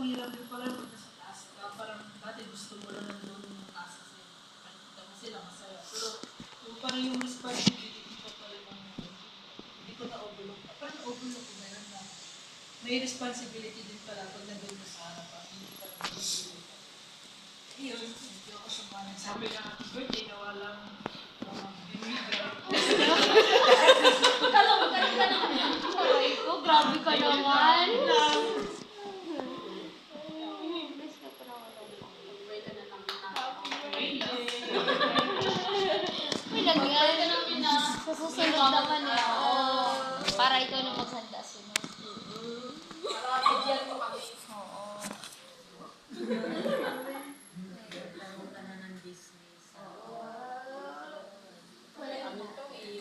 hirap din pala pag nasa taas ka. Parang dati gusto mo lang nandun yung taas kasi nakikita mo sila masaya. Pero yung parang yung responsibility ko pala ng hindi ko na-overlook. Parang na-overlook ko na yun na may responsibility din pala pag nandun mo sa harapan. Hindi ka lang nandun. Yun, hindi ako sumali. Sabi na happy birthday na walang Aray ko, grabe ka naman. May nangyari. Sa susunod naman eh. Para ikaw na maghanda sunod. Para bigyan mo kami. Oo. Nagkaroon ka na ng business. Ano to eh?